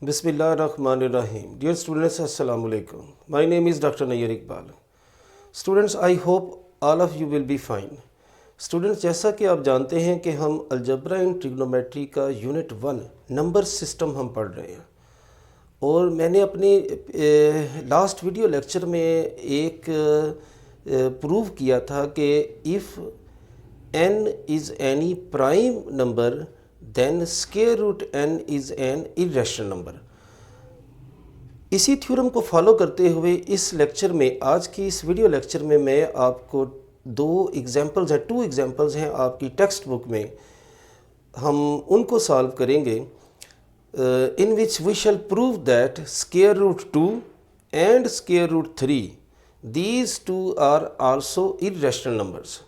Bismillahirrahmanirrahim. Dear students, Assalamu alaikum. My name is Dr. Nayyar Iqbal. Students, I hope all of you will be fine. Students, जैसा कि आप जानते हैं कि हम अलजब्रा एंड ट्रिग्नोमेट्री का यूनिट 1 नंबर सिस्टम हम पढ़ रहे हैं, और मैंने अपने लास्ट वीडियो लेक्चर में एक प्रूव किया था कि if n is any prime number then square root n is an irrational number. इसी थ्योरम को फॉलो करते हुए इस लेक्चर में, आज की इस वीडियो लेक्चर में मैं आपको टू एग्जांपल्स हैं आपकी टेक्स्ट बुक में, हम उनको सॉल्व करेंगे, in which we shall prove that square root 2 and square root 3 these two are also irrational numbers.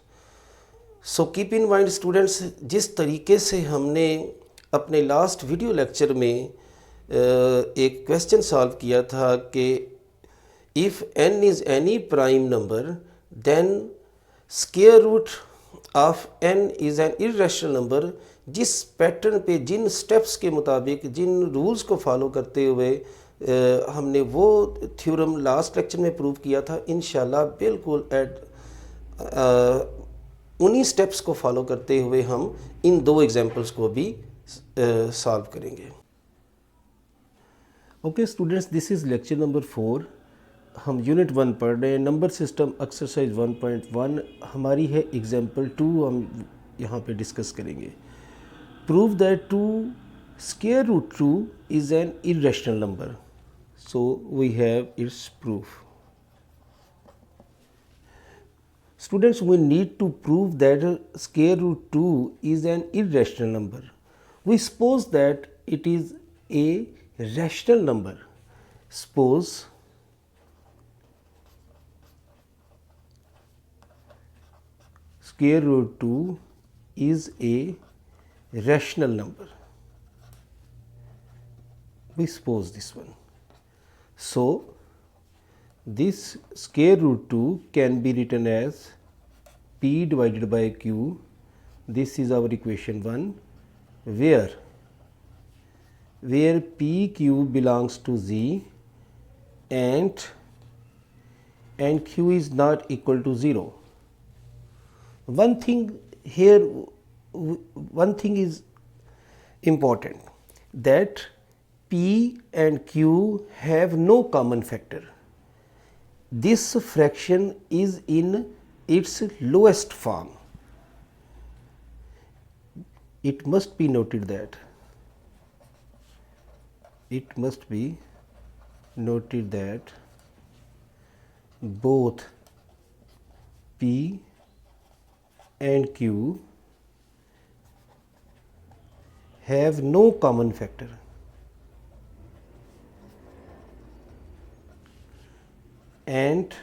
So keep in mind students, जिस तरीके से हमने अपने लास्ट वीडियो लेक्चर में एक क्वेश्चन सॉल्व किया था कि if n is any prime number then square root of n is an irrational number, जिस पैटर्न पे, जिन स्टेप्स के मुताबिक, जिन रूल्स को फॉलो करते हुए हमने वो थ्योरम लास्ट लेक्चर में प्रूव किया था, इंशाल्लाह बिल्कुल उन्हीं स्टेप्स को फॉलो करते हुए हम इन दो एग्जांपल्स को भी सॉल्व करेंगे. Okay students, this is lecture number 4. हम यूनिट 1 पढ़ रहे हैं, नंबर सिस्टम एक्सरसाइज 1.1. हमारी है एग्जांपल 2, हम यहाँ पे डिस्कस करेंगे. Prove that 2 square root 2 is an irrational number. So we have its proof. Students, we need to prove that square root 2 is an irrational number. We suppose that it is a rational number. Suppose square root 2 is a rational number. We suppose this one. So, this square root 2 can be written as p divided by q. This is our equation 1, where pq belongs to z and q is not equal to 0. One thing here, one thing is important, that p and q have no common factor. This fraction is in its lowest form. It must be noted that both p and q have no common factor. And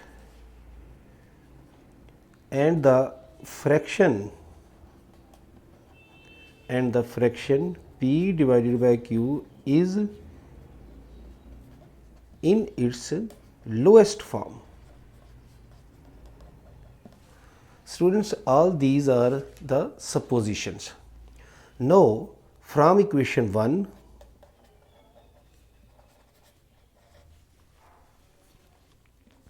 the fraction p divided by q is in its lowest form. Students, all these are the suppositions. Now from equation 1,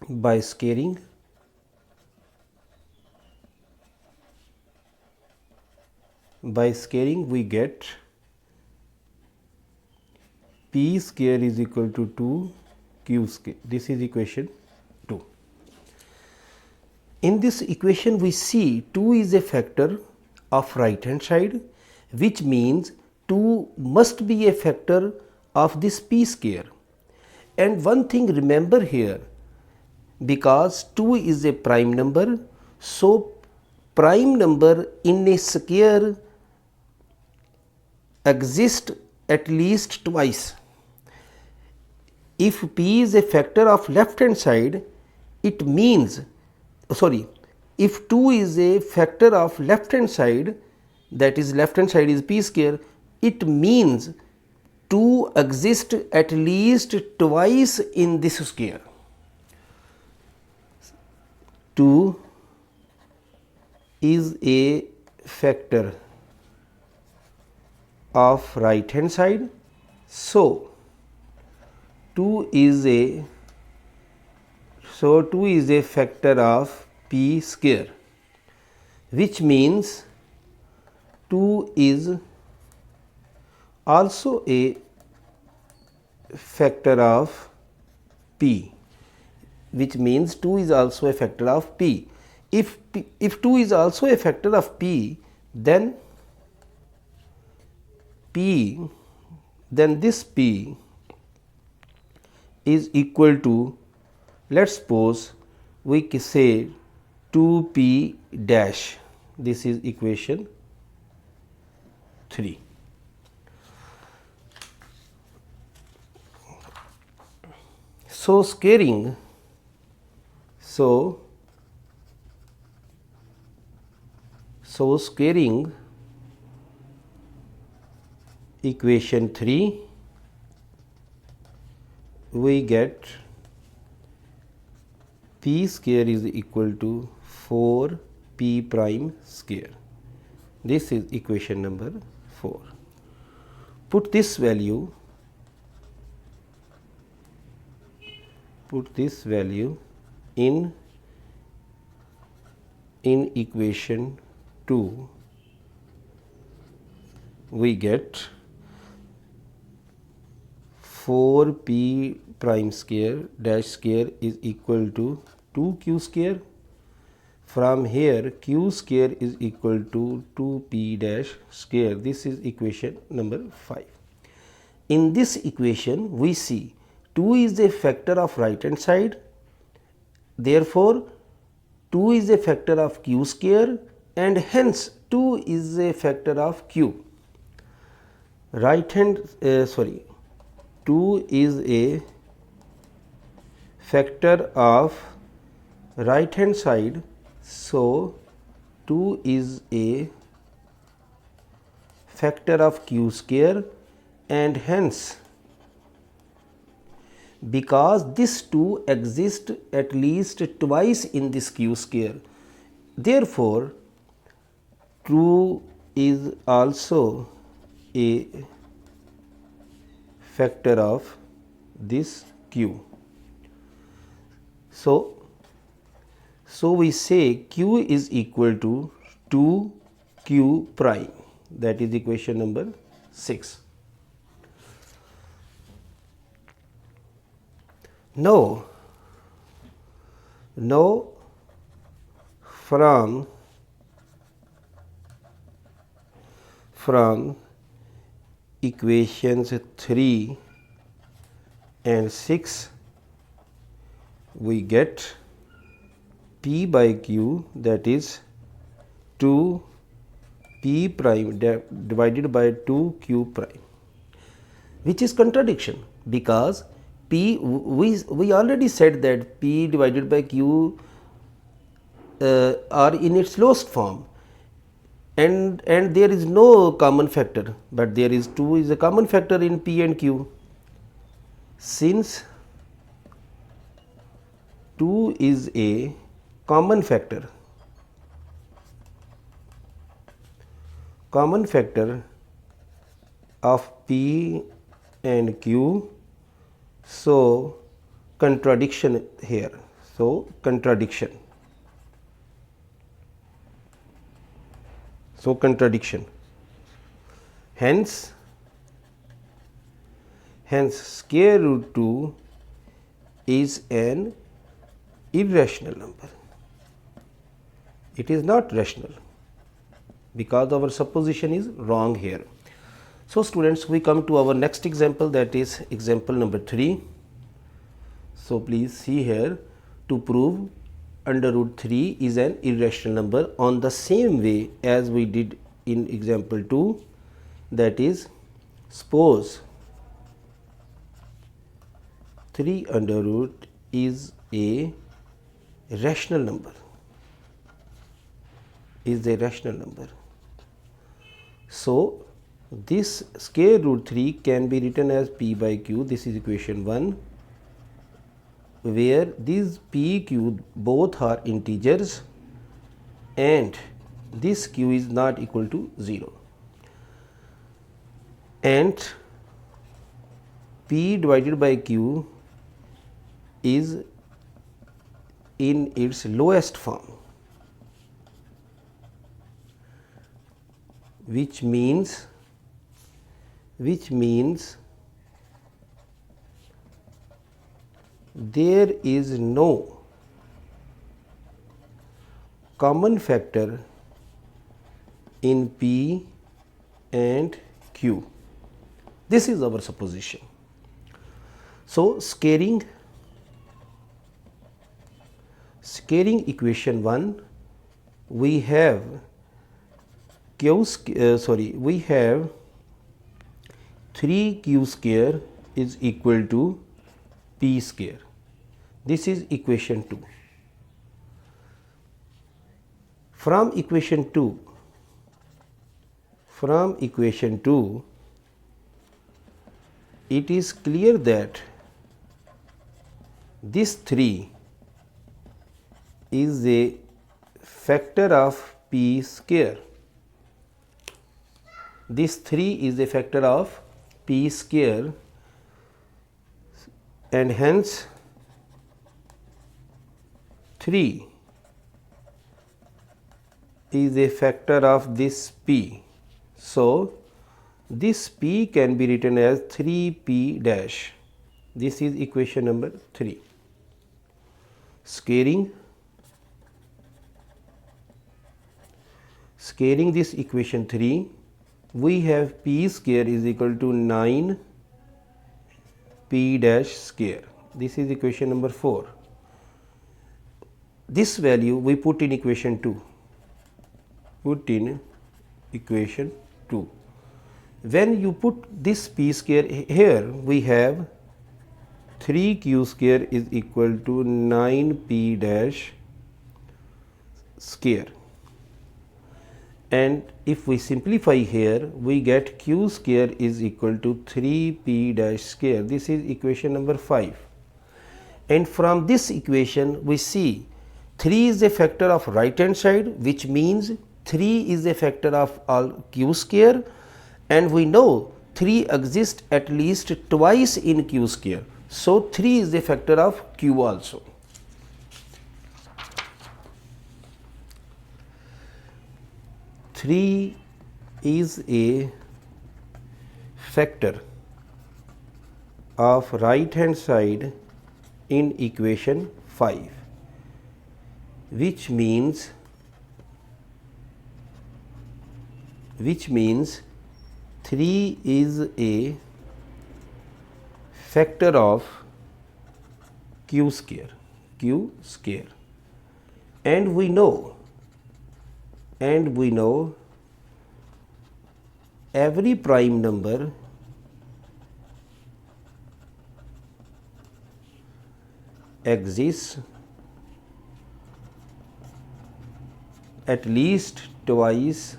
by squaring we get p square is equal to 2 q square. This is equation 2. In this equation we see 2 is a factor of right hand side, which means 2 must be a factor of this p square. And one thing remember here, because 2 is a prime number, so prime number in a square exist at least twice. If p is a factor of left hand side, it means, if 2 is a factor of left hand side, that is left hand side is p square, it means 2 exist at least twice in this square. 2 is a factor of right hand side, so 2 is a factor of p square, which means 2 is also a factor of p, which means 2 is also a factor of p. If 2 is also a factor of p, then this p is equal to, let us suppose we say 2p dash. This is equation 3. So squaring, squaring equation 3, we get p square is equal to 4p prime square. This is equation number 4. Put this value in equation 2, we get 4p prime square dash square is equal to 2q square. From here q square is equal to 2p dash square. This is equation number 5. In this equation we see 2 is a factor of right hand side, therefore 2 is a factor of q square, and hence 2 is a factor of q. 2 is a factor of right hand side, so 2 is a factor of q square, and hence because this 2 exists at least twice in this q square, therefore 2 is also a factor of this q. So we say q is equal to 2q prime, that is equation number 6. Now from equations 3 and 6 we get p by q, that is 2p prime divided by 2q prime, which is contradiction, because p, we already said that p divided by q are in its lowest form, and there is no common factor, but there is 2 is a common factor in p and q. Since 2 is a common factor of p and q, so contradiction here, so contradiction. Hence square root 2 is an irrational number. It is not rational, because our supposition is wrong here. So students, we come to our next example, that is example number 3. So please see here, to prove under root 3 is an irrational number on the same way as we did in example 2, that is, suppose 3 under root is a rational number, so this square root 3 can be written as p by q. This is equation 1, where these p, q both are integers and this q is not equal to 0. And P divided by Q is in its lowest form, which means there is no common factor in P and Q. This is our supposition. So, scaring equation 1, we have we have 3q square is equal to p square. This is equation 2. From equation 2, it is clear that this 3 is a factor of p square. This 3 is a factor of p square, and hence 3 is a factor of this p. So, this p can be written as 3p dash. This is equation number 3. Scaling this equation 3, we have p square is equal to 9 p dash square. This is equation number 4. This value we put in equation 2. When you put this p square here, we have 3q square is equal to 9p dash square. And if we simplify here, we get q square is equal to 3p dash square. This is equation number 5. And from this equation, we see 3 is a factor of right hand side, which means 3 is a factor of all q square, and we know 3 exists at least twice in q square. So, 3 is a factor of q also. Three is a factor of right hand side in equation 5, which means 3 is a factor of q square, and we know every prime number exists at least twice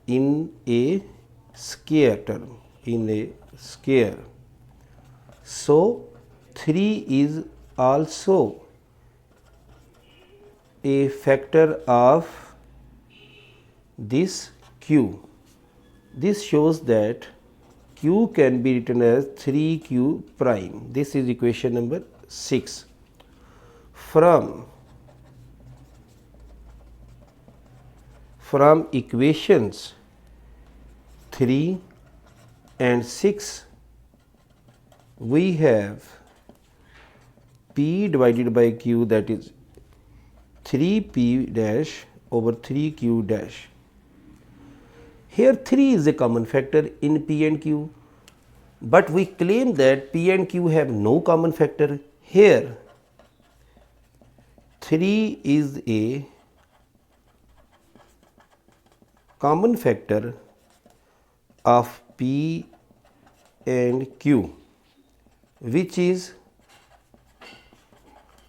in a square term, So, 3 is also a factor of this q. This shows that q can be written as 3q prime. This is equation number 6. From equations 3 and 6, we have p divided by q, that is 3p dash over 3q dash. Here 3 is a common factor in p and q, but we claim that p and q have no common factor. Here 3 is a common factor of p and q, which is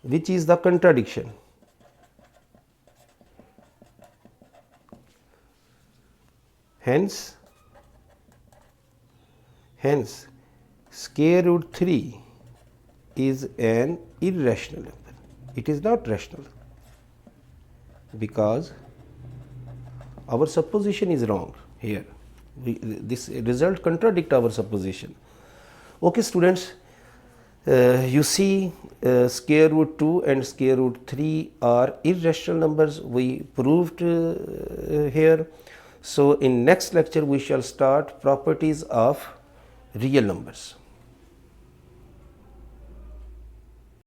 the contradiction. Hence square root 3 is an irrational number. It is not rational, because our supposition is wrong here. This result contradict our supposition. Okay students, you see square root 2 and square root 3 are irrational numbers. We proved here. So in next lecture we shall start properties of real numbers.